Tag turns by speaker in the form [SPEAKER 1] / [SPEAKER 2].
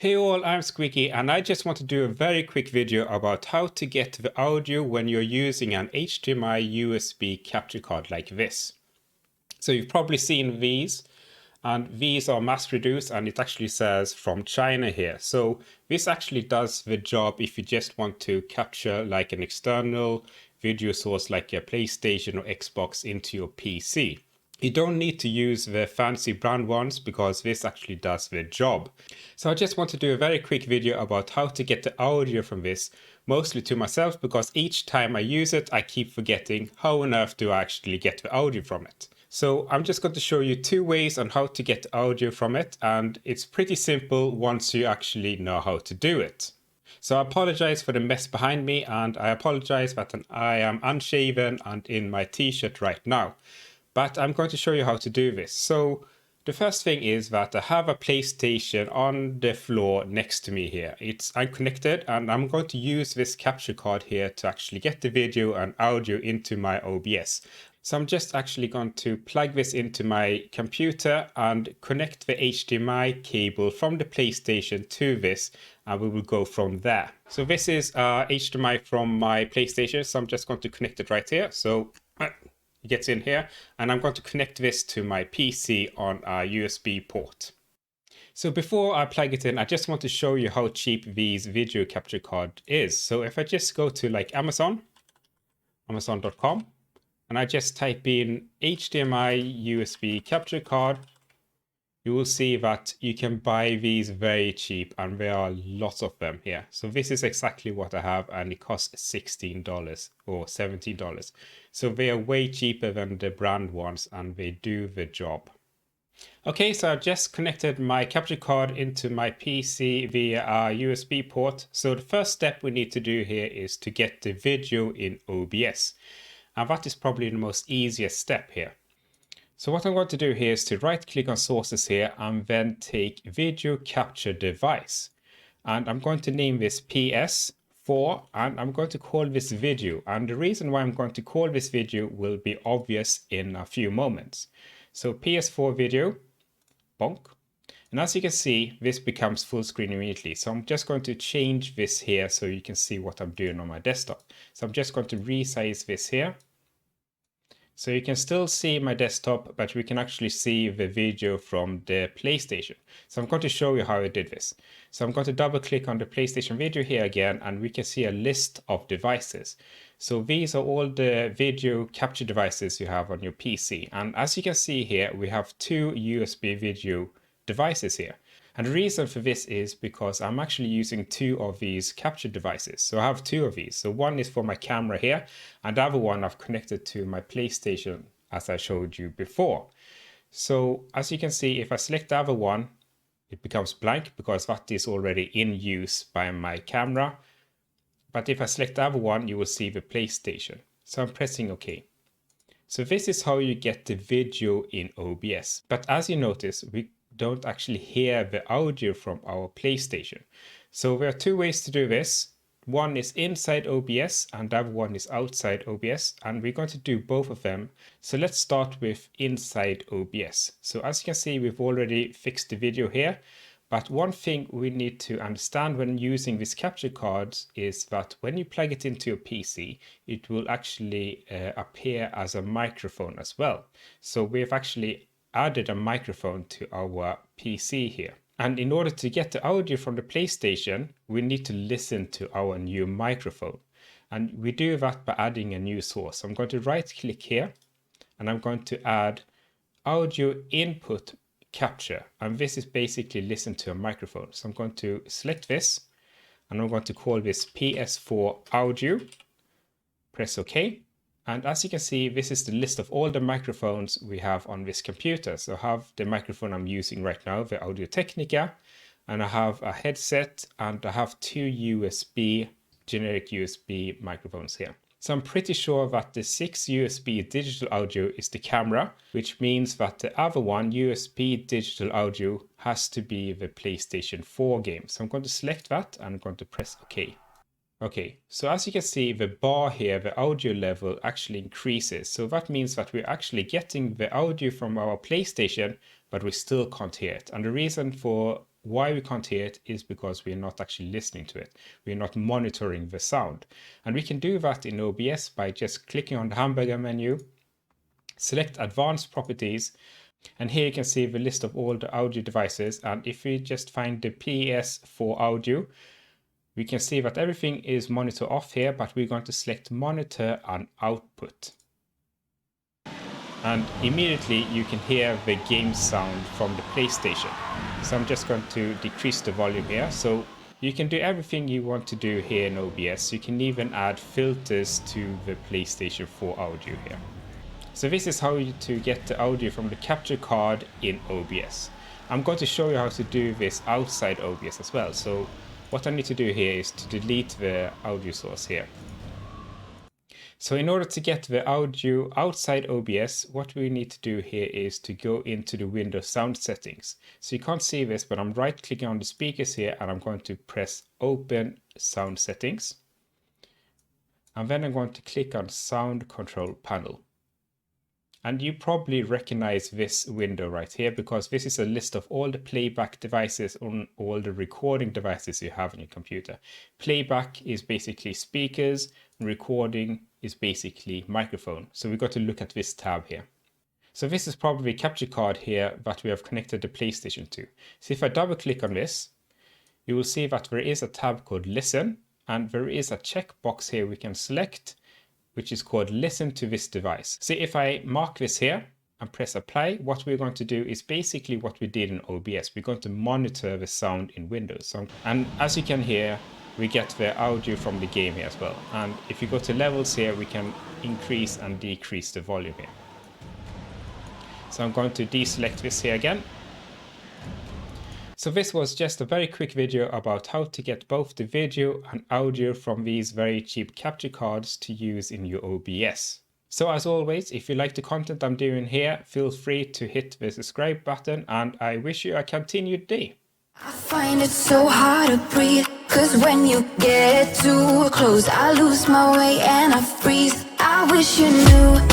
[SPEAKER 1] Hey all, I'm Squeaky and I just want to do a very quick video about how to get the audio when you're using an HDMI USB capture card like this. So you've probably seen these, and these are mass produced and it actually says from China here. So this actually does the job if you just want to capture like an external video source like a PlayStation or Xbox into your PC. You don't need to use the fancy brand ones because this actually does the job. So I just want to do a very quick video about how to get the audio from this, mostly to myself because each time I use it, I keep forgetting how on earth do I actually get the audio from it. So I'm just going to show you two ways on how to get audio from it, and it's pretty simple once you actually know how to do it. So I apologize for the mess behind me, and I apologize that I am unshaven and in my t-shirt right now. But I'm going to show you how to do this. So the first thing is that I have a PlayStation on the floor next to me here. It's unconnected and I'm going to use this capture card here to actually get the video and audio into my OBS. So I'm just actually going to plug this into my computer and connect the HDMI cable from the PlayStation to this, and we will go from there. So this is HDMI from my PlayStation, so I'm just going to connect it right here. So it gets in here, and I'm going to connect this to my PC on a USB port. So before I plug it in, I just want to show you how cheap these video capture card is. So if I just go to like amazon.com, and I just type in HDMI USB capture card, you will see that you can buy these very cheap, and there are lots of them here. So this is exactly what I have, and it costs $16 or $17. So they are way cheaper than the brand ones, and they do the job. Okay, so I've just connected my capture card into my PC via a USB port. So the first step we need to do here is to get the video in OBS. And that is probably the most easiest step here. So what I'm going to do here is to right click on sources here and then take video capture device. And I'm going to name this PS4 and I'm going to call this video. And the reason why I'm going to call this video will be obvious in a few moments. So PS4 video, bonk. And as you can see, this becomes full screen immediately. So I'm just going to change this here so you can see what I'm doing on my desktop. So I'm just going to resize this here. So you can still see my desktop, but we can actually see the video from the PlayStation. So I'm going to show you how I did this. So I'm going to double click on the PlayStation video here again, and we can see a list of devices. So these are all the video capture devices you have on your PC. And as you can see here, we have two USB video devices here. And the reason for this is because I'm actually using two of these capture devices. So I have two of these. So one is for my camera here, and the other one I've connected to my PlayStation as I showed you before. So as you can see, if I select the other one, it becomes blank because that is already in use by my camera. But if I select the other one, you will see the PlayStation. So I'm pressing OK. So this is how you get the video in OBS. But as you notice, we don't actually hear the audio from our PlayStation. So there are two ways to do this. One is inside OBS and the other one is outside OBS, and we're going to do both of them. So let's start with inside OBS. So as you can see, we've already fixed the video here. But one thing we need to understand when using these capture cards is that when you plug it into your PC, it will actually appear as a microphone as well. So we've actually added a microphone to our PC here. And in order to get the audio from the PlayStation, we need to listen to our new microphone. And we do that by adding a new source. So I'm going to right click here and I'm going to add audio input capture. And this is basically listen to a microphone. So I'm going to select this and I'm going to call this PS4 audio. Press OK. And as you can see, this is the list of all the microphones we have on this computer. So I have the microphone I'm using right now, the Audio Technica, and I have a headset, and I have two generic USB microphones here. So I'm pretty sure that the 6 USB digital audio is the camera, which means that the other one, USB digital audio, has to be the PlayStation 4 game. So I'm going to select that and I'm going to press OK. Okay, so as you can see, the bar here, the audio level actually increases. So that means that we're actually getting the audio from our PlayStation, but we still can't hear it. And the reason for why we can't hear it is because we're not actually listening to it. We're not monitoring the sound. And we can do that in OBS by just clicking on the hamburger menu, select Advanced Properties, and here you can see the list of all the audio devices. And if we just find the PS4 audio, we can see that everything is monitor off here, but we're going to select monitor and output. And immediately you can hear the game sound from the PlayStation. So I'm just going to decrease the volume here. So you can do everything you want to do here in OBS. You can even add filters to the PlayStation 4 audio here. So this is how to get the audio from the capture card in OBS. I'm going to show you how to do this outside OBS as well. So what I need to do here is to delete the audio source here. So in order to get the audio outside OBS, what we need to do here is to go into the Windows sound settings. So you can't see this, but I'm right clicking on the speakers here and I'm going to press open sound settings. And then I'm going to click on sound control panel. And you probably recognize this window right here because this is a list of all the playback devices on all the recording devices you have on your computer. Playback is basically speakers, recording is basically microphone. So we've got to look at this tab here. So this is probably a capture card here that we have connected the PlayStation to. So if I double click on this, you will see that there is a tab called Listen, and there is a checkbox here we can select, which is called Listen to this device. So if I mark this here and press apply, what we're going to do is basically what we did in OBS. We're going to monitor the sound in Windows. And as you can hear, we get the audio from the game here as well. And if you go to levels here, we can increase and decrease the volume here. So I'm going to deselect this here again. So this was just a very quick video about how to get both the video and audio from these very cheap capture cards to use in your OBS. So as always, if you like the content I'm doing here, feel free to hit the subscribe button, and I wish you a continued day.
[SPEAKER 2] I find it so hard to breathe, 'cause when you get too close, I lose my way and I freeze. I wish you knew